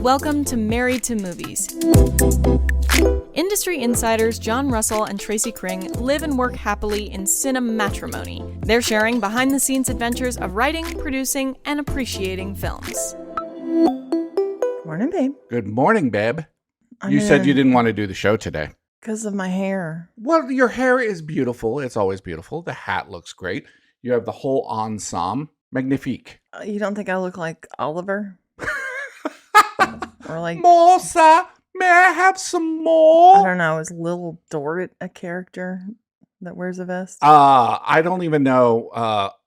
Welcome to Married to Movies. Industry insiders John Russell and Tracy Kring live and work happily in cinematrimony. They're sharing behind-the-scenes adventures of writing, producing, and appreciating films. Morning, babe. Good morning, babe. You said you didn't want to do the show today. Because of my hair. Well, your hair is beautiful. It's always beautiful. The hat looks great. You have the whole ensemble. Magnifique. You don't think I look like Oliver? Or like... More, sir. May I have some more? I don't know. Is Little Dorrit a character that wears a vest? I don't even know.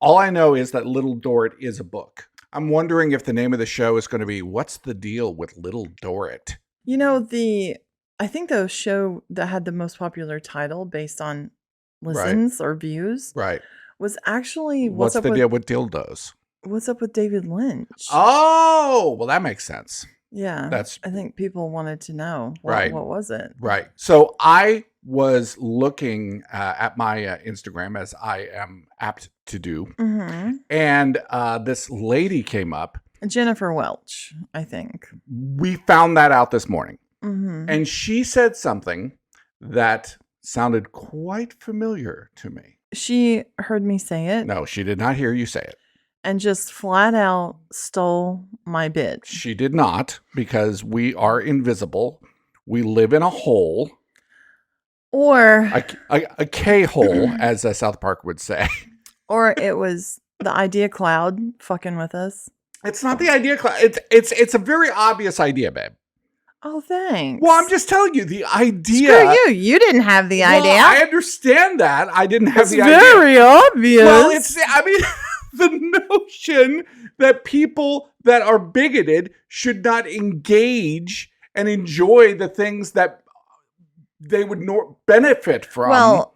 All I know is that Little Dorrit is a book. I'm wondering if the name of the show is going to be, What's the Deal with Little Dorrit? You know, I think the show that had the most popular title based on listens or views was actually What's the Deal with Dildos? What's Up with David Lynch? Oh, well, that makes sense. Yeah. I think people wanted to know. What was it? Right. So I was looking at my Instagram, as I am apt to do. Mm-hmm. And this lady came up. Jennifer Welch, I think. We found that out this morning. Mm-hmm. And she said something that sounded quite familiar to me. She heard me say it. No, she did not hear you say it. And just flat out stole my bit. She did not, because we are invisible. We live in a hole. Or... A K-hole, as South Park would say. Or it was the idea cloud fucking with us. It's not the idea cloud. It's a very obvious idea, babe. Oh, thanks. Well, I'm just telling you, the idea... Screw you. You didn't have the idea. I understand that. I didn't have the idea. It's very obvious. Well, the notion that people that are bigoted should not engage and enjoy the things that they would benefit from. Well,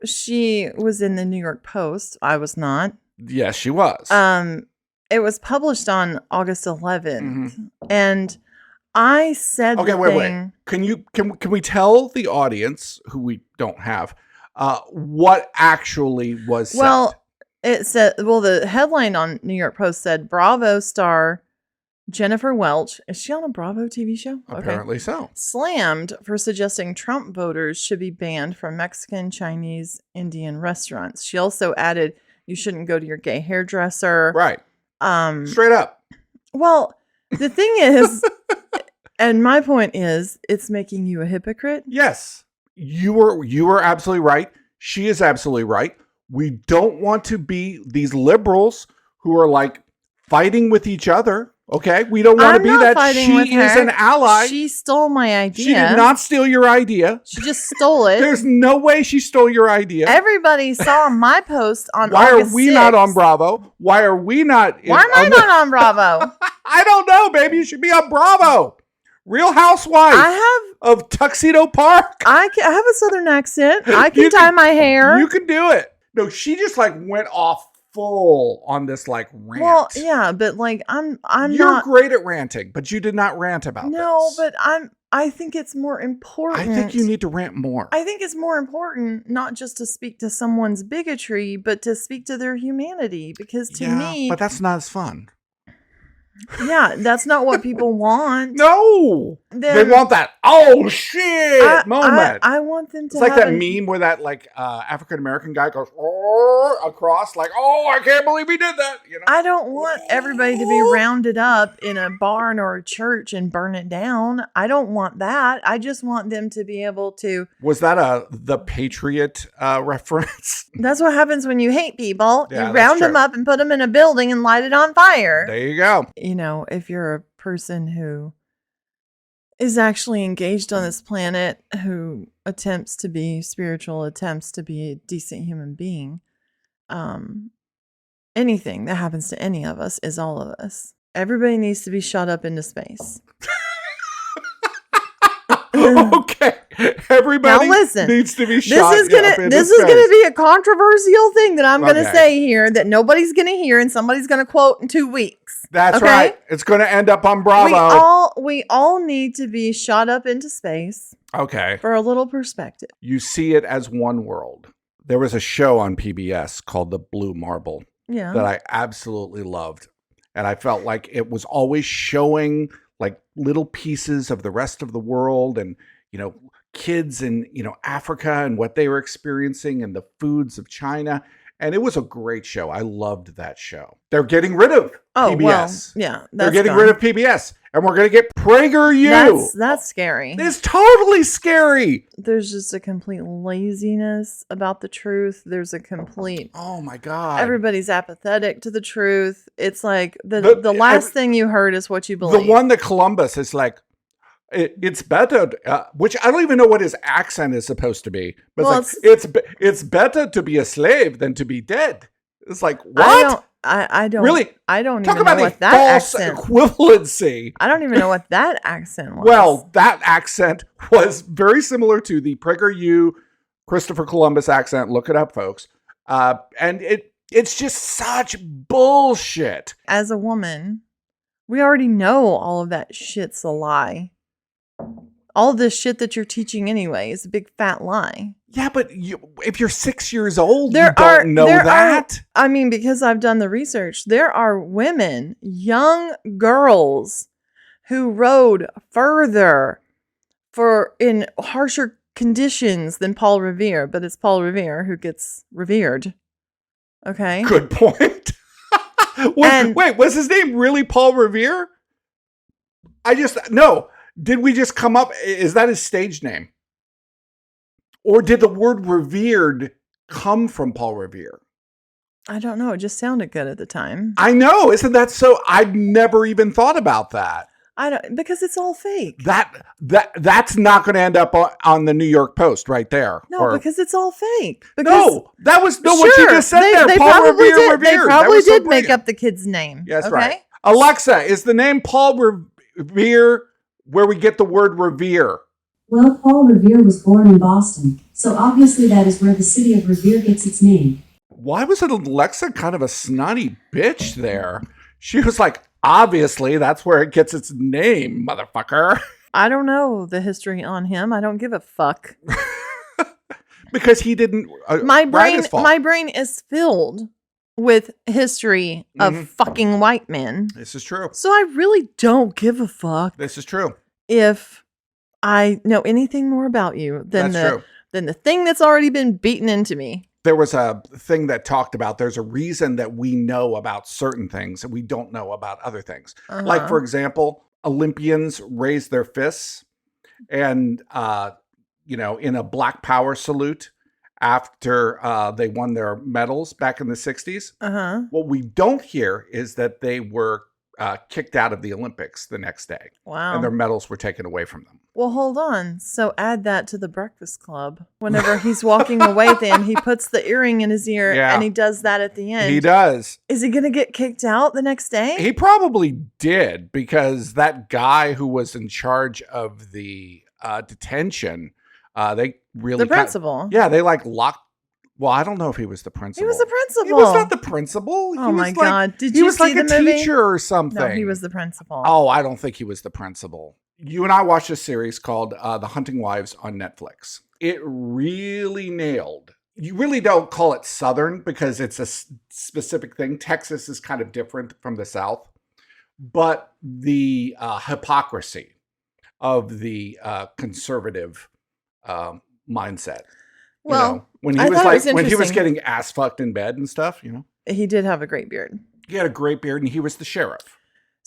she was in the New York Post. I was not. Yes, she was. It was published on August 11th. Mm-hmm. And I said wait. Can we tell the audience, who we don't have, what actually was said? Well, it said, the headline on New York Post said, Bravo star Jennifer Welch, is she on a Bravo TV show? Apparently so. Slammed for suggesting Trump voters should be banned from Mexican, Chinese, Indian restaurants. She also added, you shouldn't go to your gay hairdresser. Right. Straight up. Well, the thing is, and my point is, it's making you a hypocrite. Yes. You were absolutely right. She is absolutely right. We don't want to be these liberals who are like fighting with each other. Okay. We don't want to be that. She is an ally. She stole my idea. She did not steal your idea. She just stole it. There's no way she stole your idea. Everybody saw my post on Why August are we 6th. Not on Bravo? Why are we not? Why am I not on Bravo? I don't know, baby. You should be on Bravo. Real Housewives of Tuxedo Park. I have a Southern accent. I can tie my hair. You can do it. No, she just went off full on this rant. Well, yeah, but I'm You're not great at ranting, but you did not rant about this. No, but I think it's more important. I think you need to rant more. I think it's more important not just to speak to someone's bigotry, but to speak to their humanity, because to me, but that's not as fun. Yeah, that's not what people want. No, they want that "oh shit" moment. I want them to. It's like that meme where that African American guy goes across, "Oh, I can't believe he did that." You know? I don't want everybody to be rounded up in a barn or a church and burn it down. I don't want that. I just want them to be able to. Was that the Patriot reference? That's what happens when you hate people. Yeah, you round them up and put them in a building and light it on fire. There you go. You know, if you're a person who is actually engaged on this planet, who attempts to be spiritual, attempts to be a decent human being, anything that happens to any of us is all of us. Everybody needs to be shot up into space. Okay. Everybody needs to be shot up into space. This is going to be a controversial thing that I'm going to say here that nobody's going to hear and somebody's going to quote in 2 weeks. That's right. It's going to end up on Bravo. We all need to be shot up into space. Okay. For a little perspective. You see it as one world. There was a show on PBS called The Blue Marble that I absolutely loved. And I felt like it was always showing like little pieces of the rest of the world and, kids in, Africa and what they were experiencing and the foods of China. And it was a great show. I loved that show. They're getting rid of PBS. Well, yeah. They're getting rid of PBS. And we're going to get PragerU. That's scary. It's totally scary. There's just a complete laziness about the truth. There's a complete... Oh, my God. Everybody's apathetic to the truth. It's like the last thing you heard is what you believe. The one that Columbus is like, it's better, which I don't even know what his accent is supposed to be. But it's better to be a slave than to be dead. It's like, what? I don't really. I don't Talk even about know what that false accent equivalency. I don't even know what that accent was. Well, that accent was very similar to the PragerU Christopher Columbus accent. Look it up, folks. And it's just such bullshit. As a woman, we already know all of that shit's a lie. All of this shit that you're teaching anyway is a big fat lie. Yeah, but if you're 6 years old, you don't know that. Because I've done the research, there are women, young girls, who rode further in harsher conditions than Paul Revere, but it's Paul Revere who gets revered. Okay? Good point. Wait, was his name really Paul Revere? No. Did we just come up? Is that his stage name? Or did the word revered come from Paul Revere? I don't know. It just sounded good at the time. I know. Isn't that so? I'd never even thought about that. Because it's all fake. That's not going to end up on the New York Post right there. No, because it's all fake. No, that was what you just said there. Paul Revere. They probably did make up the kid's name. Yes, okay? Right. Alexa, is the name Paul Revere where we get the word revere? Well, Paul Revere was born in Boston, so obviously that is where the city of Revere gets its name. Why was it Alexa kind of a snotty bitch there? She was like, obviously that's where it gets its name, motherfucker. I don't know the history on him. I don't give a fuck. Because he didn't. My brain is filled with history of fucking white men. This is true. So I really don't give a fuck. This is true. If I know anything more about you than the thing that's already been beaten into me. There was a thing that talked about there's a reason that we know about certain things and we don't know about other things. Like, for example, Olympians raise their fists and, in a Black Power salute after they won their medals back in the 60s. What we don't hear is that they were kicked out of the Olympics the next day. Wow. And their medals were taken away from them. Well, hold on. So add that to the Breakfast Club. Whenever he's walking away, then he puts the earring in his ear and he does that at the end. He does. Is he going to get kicked out the next day? He probably did, because that guy who was in charge of the detention, they really... The principal. They locked... Well, I don't know if he was the principal. He was the principal. He was not the principal. Oh my God. Did you see the movie? He was like a teacher or something. No, he was the principal. Oh, I don't think he was the principal. You and I watched a series called The Hunting Wives on Netflix. It really nailed. You really don't call it Southern because it's a specific thing. Texas is kind of different from the South. But the hypocrisy of the conservative mindset. Well, when he was getting ass fucked in bed and stuff, he did have a great beard. He had a great beard, and he was the sheriff.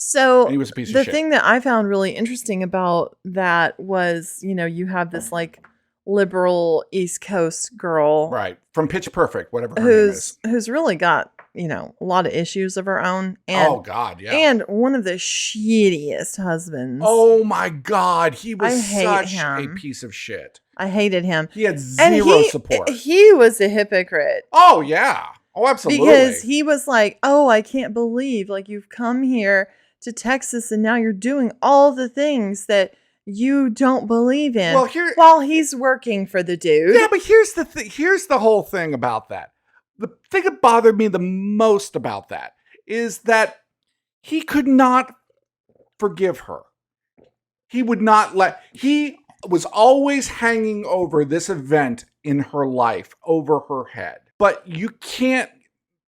So and he was a piece of the shit. thing that I found really interesting about that was, you have this like liberal East Coast girl, right, from Pitch Perfect, whatever her name is, who's really got a lot of issues of her own. And, oh God, yeah, and one of the shittiest husbands. Oh my God, he was such a piece of shit. I hated him. He had zero support. He was a hypocrite. Oh yeah. Oh, absolutely. Because he was like, oh, I can't believe you've come here to Texas and now you're doing all the things that you don't believe in while he's working for the dude. Yeah, but here's the whole thing about that. The thing that bothered me the most about that is that he could not forgive her. He would not he was always hanging over this event in her life over her head. But you can't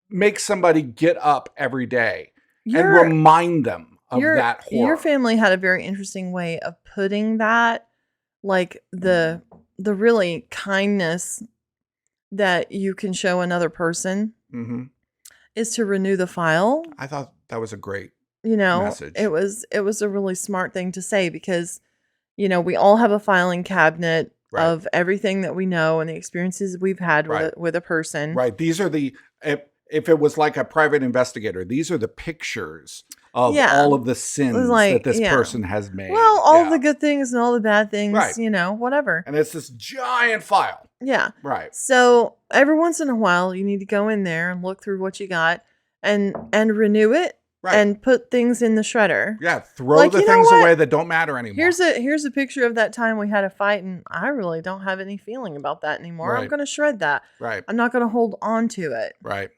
make somebody get up every day and remind them of that horror. Your family had a very interesting way of putting that, like the really kindness that you can show another person Mm-hmm. is to renew the file. I thought that was a great message. It was a really smart thing to say because, we all have a filing cabinet Right. of everything that we know and the experiences we've had with a person. Right. These are if it was like a private investigator, these are the pictures of all of the sins that this person has made. Well, all the good things and all the bad things, Right. Whatever. And it's this giant file. Yeah. Right. So every once in a while, you need to go in there and look through what you got and renew it and put things in the shredder. Yeah. Throw the things away that don't matter anymore. Here's a picture of that time we had a fight, and I really don't have any feeling about that anymore. Right. I'm going to shred that. Right. I'm not going to hold on to it. Right.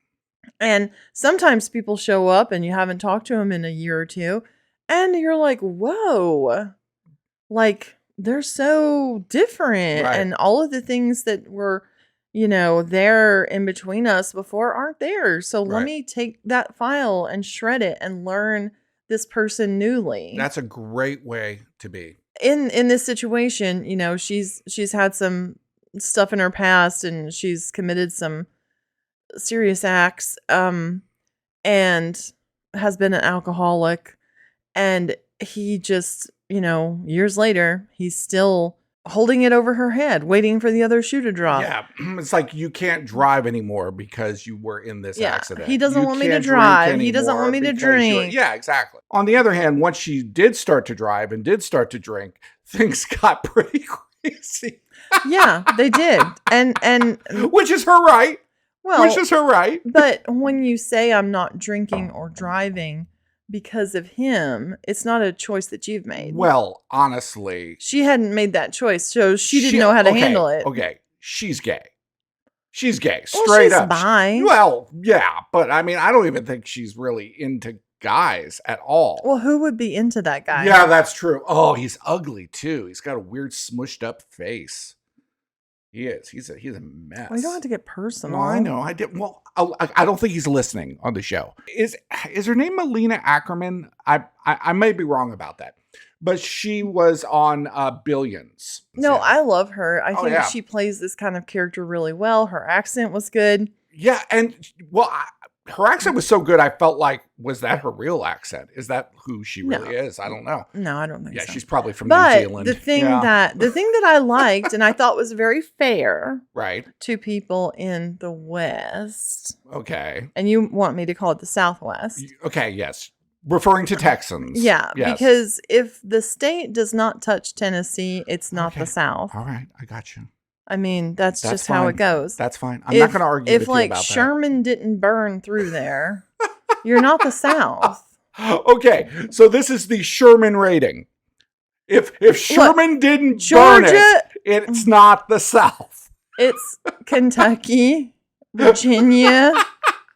And sometimes people show up and you haven't talked to them in a year or two, and you're like, whoa, like they're so different. Right. And all of the things that were, there in between us before aren't there. So let me take that file and shred it and learn this person newly. That's a great way to be. In this situation, she's had some stuff in her past and she's committed some serious acts and has been an alcoholic, and he just years later he's still holding it over her head waiting for the other shoe to drop. Yeah, it's like you can't drive anymore because you were in this accident. He doesn't You want me to can't drive. drink He doesn't want me to anymore because drink. Yeah, exactly. On the other hand, once she did start to drive and did start to drink, things got pretty crazy. Yeah, they did. And which is her right. Well, which is her right. But when you say I'm not drinking or driving because of him, it's not a choice that you've made. Well, honestly, she hadn't made that choice, so she didn't know how to handle it. Okay, she's gay. She's gay, Well, straight she's up. bi. Well, yeah, but I mean, I don't even think she's really into guys at all. Well, who would be into that guy? Yeah, that's true. Oh, he's ugly too. He's got a weird smushed up face. He is. He's a mess. Well, you don't have to get personal. Well, I know. I did. Well, I don't think he's listening on the show. Is her name Melina Ackerman? I may be wrong about that, but she was on Billions. No, I love her. I think yeah. she plays this kind of character really well. Her accent was good. Yeah, and well, her accent was so good. I felt like, was that her real accent? Is that who she really is? I don't know. No, I don't think so. Yeah, she's probably from New Zealand. The thing that I liked and I thought was very fair, right, to people in the West. Okay. And you want me to call it the Southwest? Okay. Yes. Referring to Texans. Yeah, yes. Because if the state does not touch Tennessee, it's not the South. All right, I got you. I mean, that's just fine. how it goes. That's fine. I'm not going to argue with you about that. If Sherman didn't burn through there, you're not the South. Okay, so this is the Sherman rating. If Sherman didn't Georgia, burn it, it's not the South. It's Kentucky, Virginia.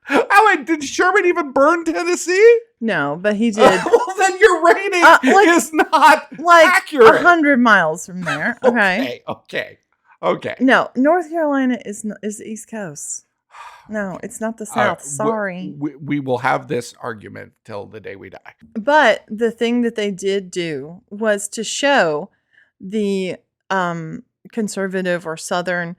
Oh, wait, did Sherman even burn Tennessee? No, but he did. Well, then your rating is not accurate. 100 miles from there. Okay. No, North Carolina is the East Coast. No, it's not the South. Sorry. We will have this argument till the day we die. But the thing that they did do was to show the conservative or Southern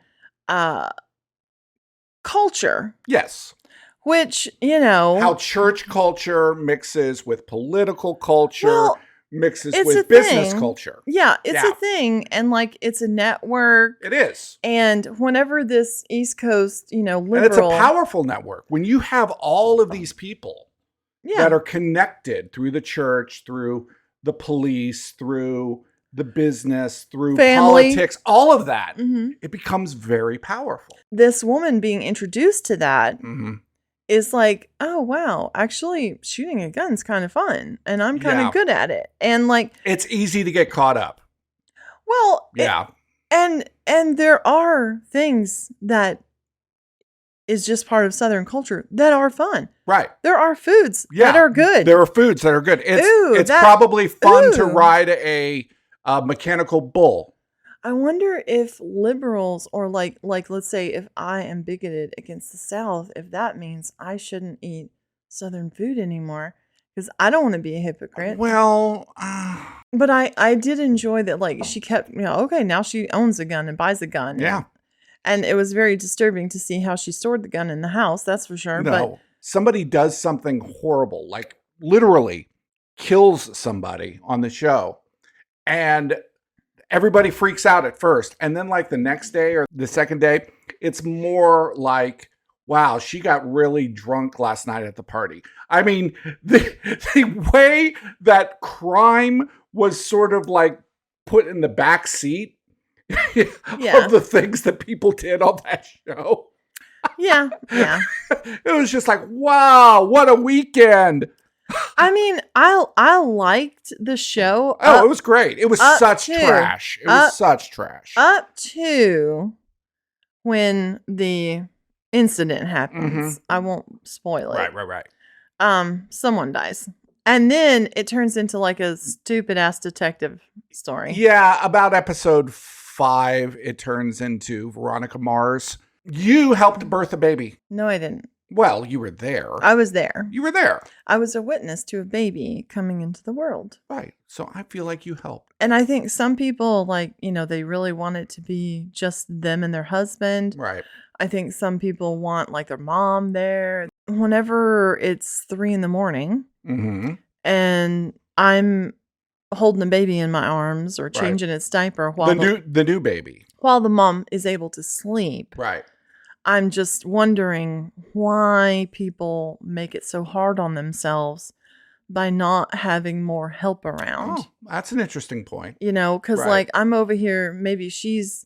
culture. Yes. Which, how church culture mixes with political culture. Well, mixes with business culture. Yeah, it's a thing. And it's a network. It is. And whenever this East Coast, liberal. And it's a powerful network. When you have all of these people that are connected through the church, through the police, through the business, through family, politics, all of that, it becomes very powerful. This woman being introduced to that is like, oh, wow, actually shooting a gun's kind of fun. And I'm kind of good at it. And it's easy to get caught up. Well, yeah. And there are things that is just part of Southern culture that are fun. Right. There are foods that are good. There are foods that are good. It's probably fun to ride a mechanical bull. I wonder if liberals or like let's say if I am bigoted against the South, if that means I shouldn't eat Southern food anymore. because I don't want to be a hypocrite. Well, But I did enjoy that, like, she kept, okay, now she owns a gun and buys a gun. yeah. And it was very disturbing to see how she stored the gun in the house, that's for sure. No, somebody does something horrible, like literally kills somebody on the show. And everybody freaks out at first. And then like the next day or the second day, it's more like, wow, she got really drunk last night at the party. I mean, the way that crime was sort of like put in the back seat of the things that people did on that show. Yeah. It was just like, wow, what a weekend. I mean, I liked the show. Oh, it was great. It was such trash. It was such trash. Up to when the incident happens. I won't spoil it. Right. Someone dies. And then it turns into like a stupid ass detective story. Yeah, about episode 5, it turns into Veronica Mars. You helped birth a baby. No, I didn't. Well, you were there. I was there. You were there. I was a witness to a baby coming into the world. Right. So I feel like you helped. And I think some people, like, they really want it to be just them and their husband. Right. I think some people want like their mom there. Whenever it's 3 a.m. and I'm holding a baby in my arms or changing its diaper while the new baby, while the mom is able to sleep. Right. I'm just wondering why people make it so hard on themselves by not having more help around. Oh, that's an interesting point. Because like I'm over here, maybe she's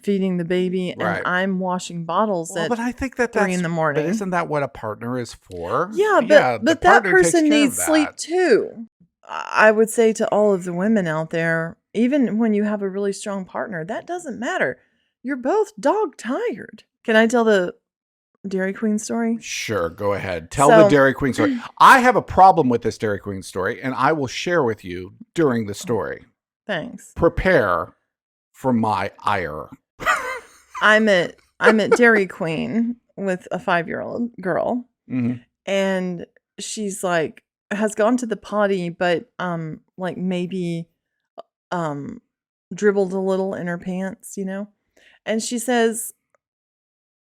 feeding the baby and I'm washing bottles at but I think that's 3 a.m. But isn't that what a partner is for? Yeah, but that person needs sleep too. I would say to all of the women out there, even when you have a really strong partner, that doesn't matter. You're both dog tired. Can I tell the Dairy Queen story? Sure, go ahead. Tell the Dairy Queen story. I have a problem with this Dairy Queen story, and I will share with you during the story. Thanks. Prepare for my ire. I'm at Dairy Queen with a 5-year-old girl, and she's like has gone to the potty, but like maybe dribbled a little in her pants, and she says,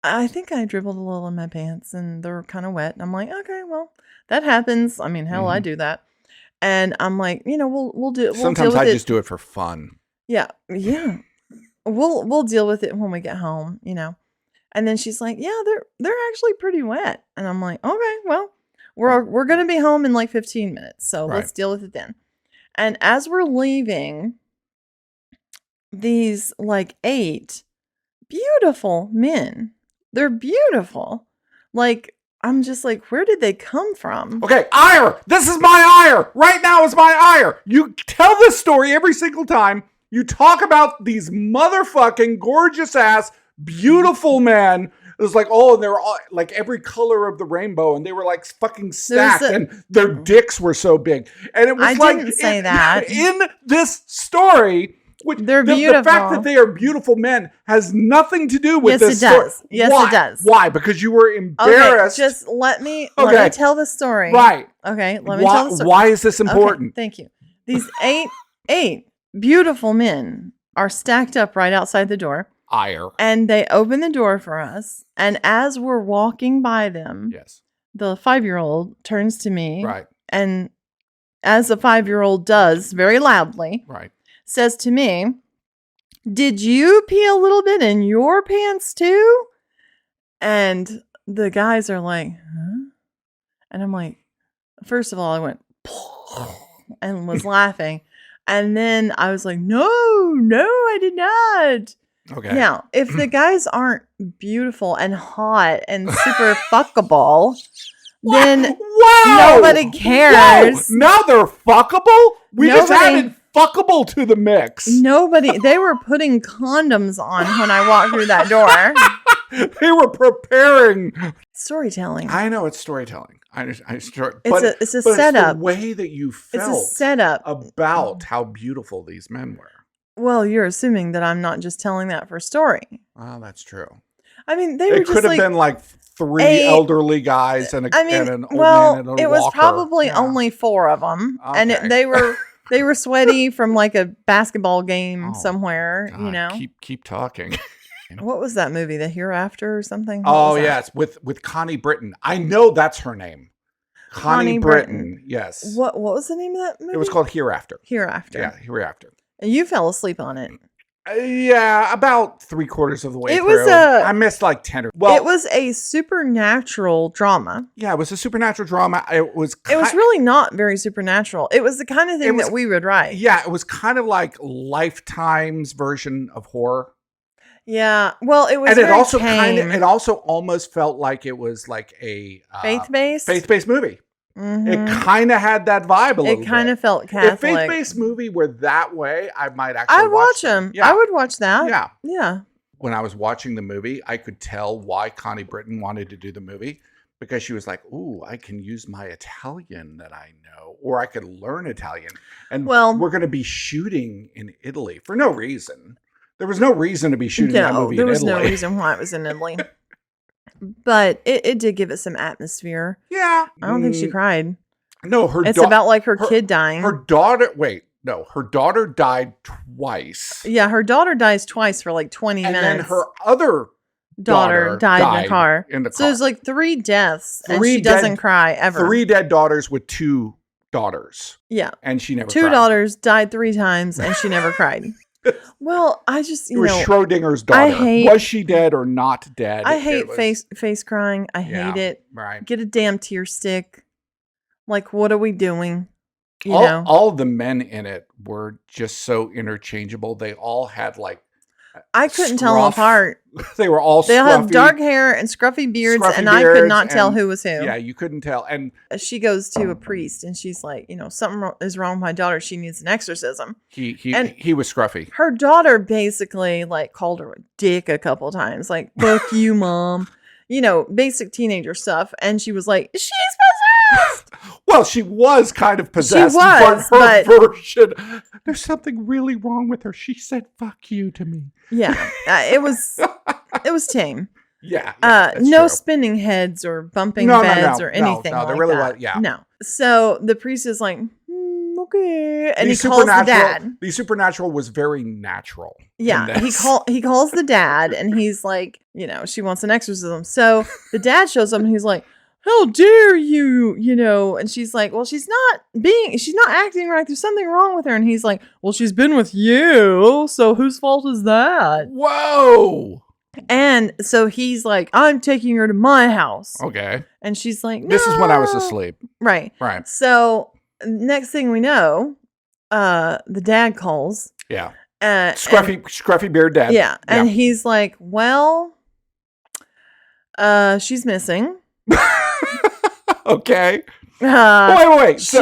I think I dribbled a little in my pants and they're kind of wet. And I'm like, okay, well, that happens. I mean, hell, I do that. And I'm like, we'll do it. Sometimes I just do it for fun. Yeah. We'll deal with it when we get home, And then she's like, yeah, they're actually pretty wet. And I'm like, okay, well, we're going to be home in like 15 minutes. So let's deal with it then. And as we're leaving, these like 8 beautiful men. They're beautiful. Like, I'm just like, where did they come from? Okay, ire. This is my ire. Right now is my ire. You tell this story every single time. You talk about these motherfucking gorgeous ass, beautiful men. It was like, and they were all like every color of the rainbow, and they were like fucking stacked, and their dicks were so big. And it was I didn't say that. In this story, they're beautiful. The fact that they are beautiful men has nothing to do with this story. Does. Yes, Why? It does. Why? Because you were embarrassed. Okay, just let me tell the story. Right. Okay, let me tell the story. Why is this important? Okay, thank you. These eight beautiful men are stacked up right outside the door. Ire. And they open the door for us. And as we're walking by them, the 5-year-old turns to me. Right. And as a 5-year-old does, very loudly. Right. Says to me, did you pee a little bit in your pants too? And the guys are like, huh? And I'm like, first of all, I went and was laughing. And then I was like, no, I did not. Okay. Now, if the guys aren't beautiful and hot and super fuckable, then nobody cares. Whoa. Now they're fuckable? We just added fuckable to the mix. They were putting condoms on when I walked through that door. They were preparing. Storytelling. I know it's storytelling. It's a setup. It's the way that you felt it's a setup about how beautiful these men were. Well, you're assuming that I'm not just telling that for story. Oh, that's true. I mean, it could have been like three elderly guys and I mean, an old man and a it was walker. probably only 4 of them, and Okay. they were sweaty from like a basketball game Oh, somewhere. God, You know, keep talking. what was that movie? The Hereafter or something? What Oh was that? yes, with Connie Britton. I know that's her name. Connie Britton. Yes. What was the name of that movie? It was called Hereafter. Hereafter. Yeah, Hereafter. And you fell asleep on it. Yeah, about 3/4 of the way It through. was I missed like 10 or... Well, it was a supernatural drama. yeah, it was a supernatural drama. It was Really not very supernatural. It was the kind of thing that we would write. Yeah, it was kind of like Lifetime's version of horror. Yeah. Well, it was And it very also tame. it also almost felt like it was like a faith-based movie. Mhm. It kind of had that vibe a little It kind bit. of felt Catholic. If faith-based movie were that way, I might actually I'd watch them. Yeah. I would watch that. Yeah. Yeah. When I was watching the movie, I could tell why Connie Britton wanted to do the movie, because she was like, "Ooh, I can use my Italian that I know, or I could learn Italian." And we're going to be shooting in Italy for no reason. There was no reason to be shooting that movie in Italy. There was no reason why it was in Italy. But it did give it some atmosphere. Yeah. I don't think she cried. No, it's about like her kid dying. Her daughter died twice. Yeah, her daughter dies twice for like 20 minutes. And then her other daughter died in the car. So there's like 3 deaths and she doesn't cry ever. 3 dead daughters with 2 daughters. Yeah. And she never 2 cried. daughters died 3 times and she never cried. Well, I just, it was Schrodinger's daughter. Was she dead or not dead? I hate face crying. I hate it. Right. Get a damn tear stick. Like, what are we doing? You know? All the men in it were just so interchangeable. They all had like I couldn't tell them apart. They were all They all have dark hair and scruffy beards, and I could not tell who was who. Yeah, you couldn't tell. And she goes to a priest, and she's like, something is wrong with my daughter. She needs an exorcism. He was scruffy. Her daughter basically like called her a dick a couple times, like "fuck you, mom," basic teenager stuff. And she was like, "She's possessed." Well, she was kind of possessed. She was, but her version, there's something really wrong with her. She said "fuck you" to me. Yeah, it was tame. Yeah, no true. Spinning heads or bumping beds or anything. No, like there really that. was. Yeah, no. So the priest is like, okay, and he calls the dad. The supernatural was very natural. Yeah, he calls the dad, and he's like, she wants an exorcism. So the dad shows up, and he's like, "How dare you?" And she's like, "Well, she's not acting right. There's something wrong with her." And he's like, "Well, she's been with you, so whose fault is that?" Whoa. And so he's like, "I'm taking her to my house." Okay. And she's like, "No." This is when I was asleep. Right. Right. So next thing we know, the dad calls. Yeah. Scruffy beard dad. Yeah. And he's like, "Well, she's missing." Okay. Wait. So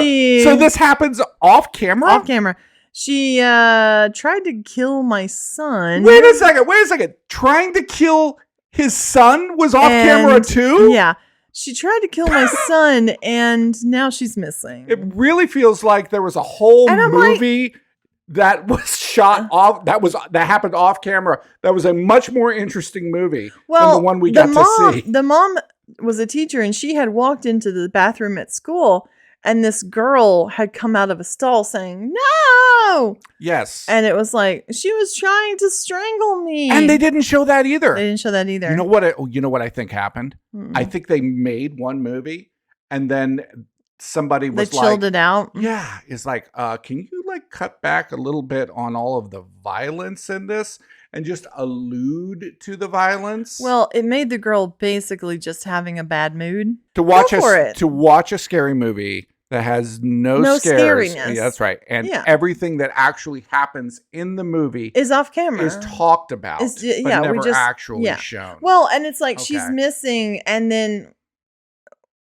this happens off camera? Off camera. She tried to kill my son. Wait a second. Trying to kill his son was off camera too? Yeah. She tried to kill my son, and now she's missing. It really feels like there was a whole movie that was shot off. That happened off camera. That was a much more interesting movie than the one we got to see. The mom was a teacher, and she had walked into the bathroom at school, and this girl had come out of a stall saying, "No!" Yes. And it was like, she was trying to strangle me. And they didn't show that either. They didn't show that either. You know what I think happened? I think they made one movie, and then somebody was they chilled it out. Yeah. It's like, can you cut back a little bit on all of the violence in this and just allude to the violence? Well, it made the girl basically just having a bad mood. To watch a scary movie that has no scares. Scariness. Yeah, that's right. And everything that actually happens in the movie is off camera. Is talked about. But never actually shown. Well, and it's like she's missing, and then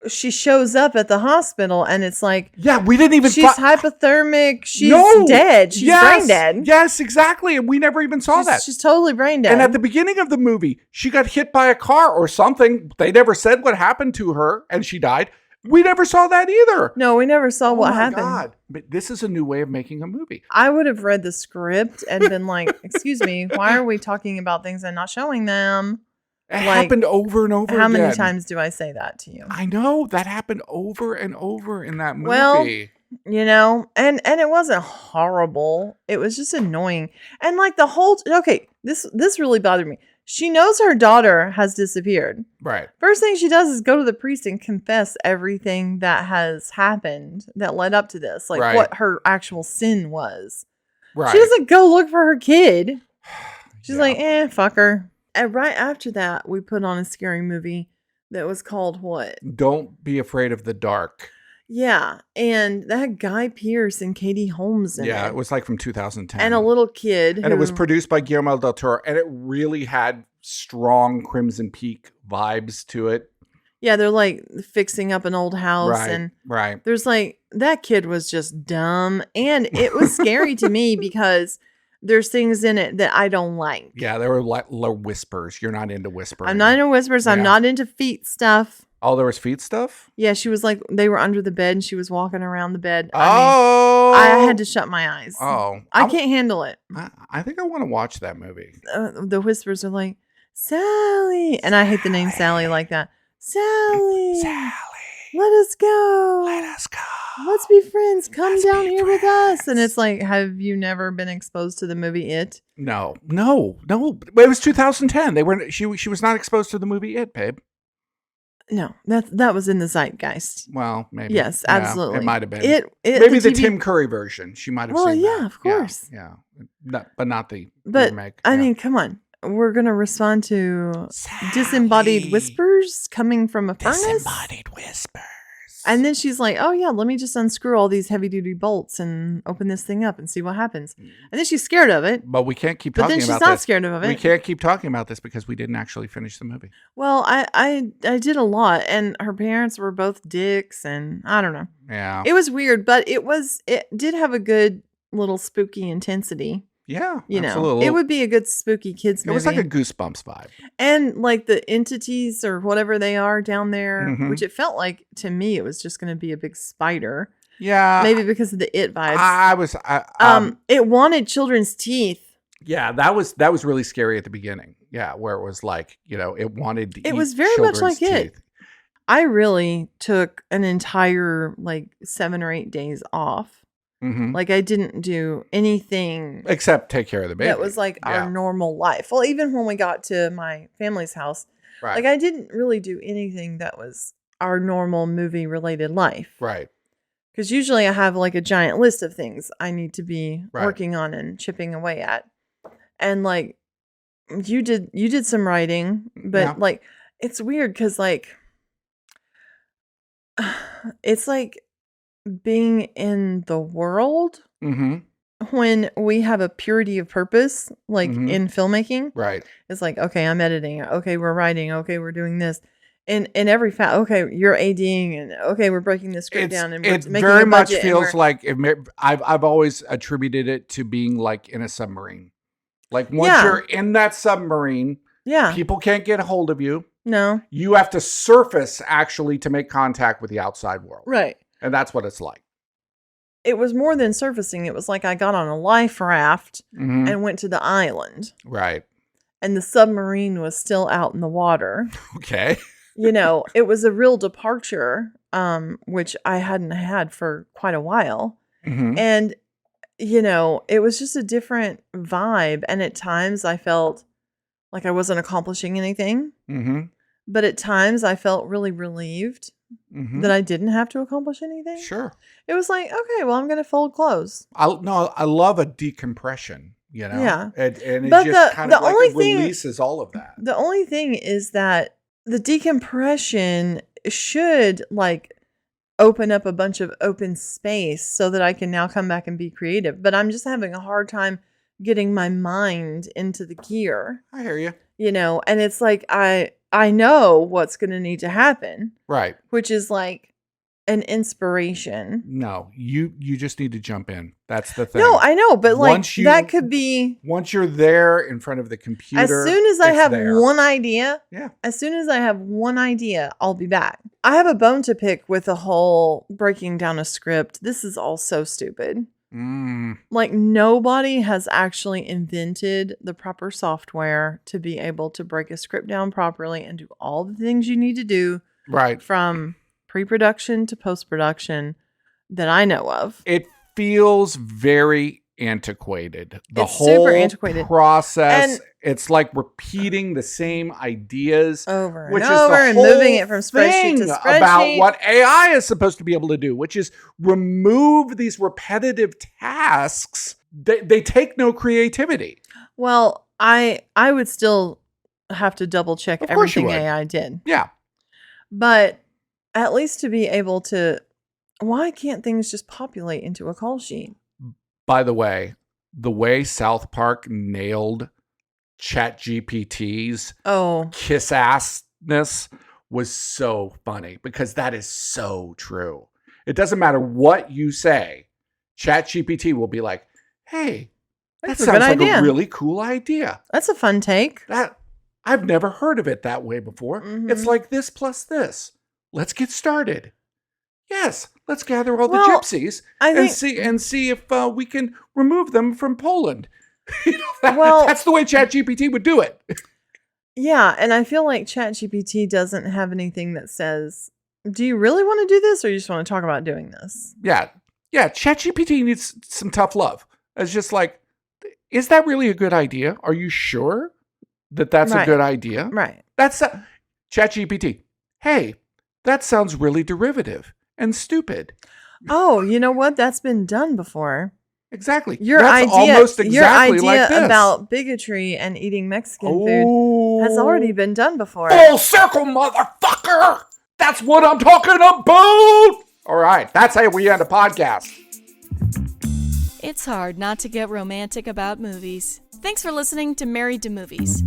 she shows up at the hospital, and it's like, we didn't even. She's hypothermic. She's dead. She's brain dead. Yes, exactly. And we never even saw that. She's totally brain dead. And at the beginning of the movie, she got hit by a car or something. They never said what happened to her, and she died. We never saw that either. No, we never saw what happened. God. But this is a new way of making a movie. I would have read the script and been like, "Excuse me, why are we talking about things and not showing them?" It happened over and over How again. many times do I say that to you? I know that happened over and over in that movie. Well, you know, and it wasn't horrible. It was just annoying. And like the whole this really bothered me. She knows her daughter has disappeared. Right. First thing she does is go to the priest and confess everything that has happened that led up to this, like what her actual sin was. Right. She doesn't go look for her kid. She's like, fuck her. And right after that, we put on a scary movie that was called what? Don't Be Afraid of the Dark. Yeah, and that had Guy Pearce and Katie Holmes in it. Yeah, it was like from 2010. And a little kid. And it was produced by Guillermo del Toro, and it really had strong Crimson Peak vibes to it. Yeah, they're like fixing up an old house. Right, and right. There's like, that kid was just dumb. And it was scary to me because there's things in it that I don't like. Yeah, there were like whispers. You're not into whispering. I'm not into whispers. I'm not into feet stuff. Oh, there was feet stuff? Yeah, she was like, they were under the bed and she was walking around the bed. I I had to shut my eyes. Oh. I can't handle it. I think I want to watch that movie. The whispers are like, Sally. And I hate the name Sally like that. Sally. Let us go. Let's be friends. Come down here with us. And it's like, have you never been exposed to the movie It? No. It was 2010. She was not exposed to the movie It, babe. No, that was in the zeitgeist. Well, maybe. Yes, Yeah, absolutely. it might have been. Maybe the Tim Curry version. She might have seen that. Well, yeah, of course. Yeah. But not the remake. I mean, come on. We're going to respond to disembodied whispers coming from a furnace? Disembodied whispers. And then she's like, oh, yeah, let me just unscrew all these heavy-duty bolts and open this thing up and see what happens. And then she's scared of it. But we can't keep talking about this. But then she's not scared of it. We can't keep talking about this because we didn't actually finish the movie. Well, I did a lot. And her parents were both dicks. And I don't know. Yeah. It was weird. But it did have a good little spooky intensity. Yeah, you absolutely. Know, it would be a good spooky kids movie. It was like a Goosebumps vibe. And like the entities or whatever they are down there, Mm-hmm. which it felt like to me it was just going to be a big spider. Yeah. Maybe because of the It vibes. It wanted children's teeth. Yeah, that was really scary at the beginning. Yeah, where it was like, it wanted to eat was very much like teeth. It. I really took an entire like 7 or 8 days off. Mm-hmm. Like I didn't do anything except take care of the baby. That was like our normal life. Well, even when we got to my family's house, right. Like I didn't really do anything that was our normal movie related life. Right. Because usually I have like a giant list of things I need to be working on and chipping away at. And like you did some writing, but like it's weird because like it's like being in the world when we have a purity of purpose, like in filmmaking, right? It's like, okay, I'm editing. Okay, we're writing. Okay, we're doing this. In every okay, you're ADing, and okay, we're breaking the script down, and it making very a much budget, feels like I've always attributed it to being like in a submarine. Like once you're in that submarine, people can't get a hold of you. No, you have to surface actually to make contact with the outside world, right? And that's what it's like. It was more than surfacing. It was like I got on a life raft and went to the island. Right. And the submarine was still out in the water. Okay. It was a real departure, which I hadn't had for quite a while. And, it was just a different vibe. And at times I felt like I wasn't accomplishing anything. But at times I felt really relieved that I didn't have to accomplish anything. Sure. It was like, okay, well, I'm going to fold clothes. I love a decompression, Yeah. And it but just kind of like releases all of that. The only thing is that the decompression should like open up a bunch of open space so that I can now come back and be creative. But I'm just having a hard time getting my mind into the gear. I hear you. And it's like I know what's going to need to happen. Right. Which is like an inspiration. No, you just need to jump in. That's the thing. No, I know, but like that could be once you're there in front of the computer. As soon as I have one idea, I'll be back. I have a bone to pick with the whole breaking down a script. This is all so stupid. Like, nobody has actually invented the proper software to be able to break a script down properly and do all the things you need to do Right. from pre-production to post-production that I know of. It feels very antiquated. The It's whole super antiquated. process, And- it's like repeating the same ideas Over and which is over the and whole moving it from spreadsheet thing to spreadsheet. about what AI is supposed to be able to do, which is remove these repetitive tasks. They take no creativity. Well, I would still have to double check Of course you everything would. AI did. Yeah. But at least to be able to, why can't things just populate into a call sheet? By the way South Park nailed ChatGPT's kiss assness was so funny, because that is so true. It doesn't matter what you say. ChatGPT will be like, hey, that That's a sounds good like idea. a really cool idea. That's a fun take. That I've never heard of it that way before. Mhm. It's like this plus this. Let's get started. Yes, let's gather all the Well, gypsies I and think- see if we can remove them from Poland. Well- That's the way ChatGPT would do it. Yeah, and I feel like ChatGPT doesn't have anything that says, do you really want to do this or you just want to talk about doing this? Yeah. ChatGPT needs some tough love. It's just like, is that really a good idea? Are you sure that that's a Right. good idea? Right. That's ChatGPT. Hey, that sounds really derivative and stupid. Oh, you know what? That's been done before. Exactly. Your That's idea, almost exactly like this. about bigotry and eating Mexican food has already been done before. Full circle, motherfucker! That's what I'm talking about! All right, that's how we end a podcast. It's hard not to get romantic about movies. Thanks for listening to Married to Movies.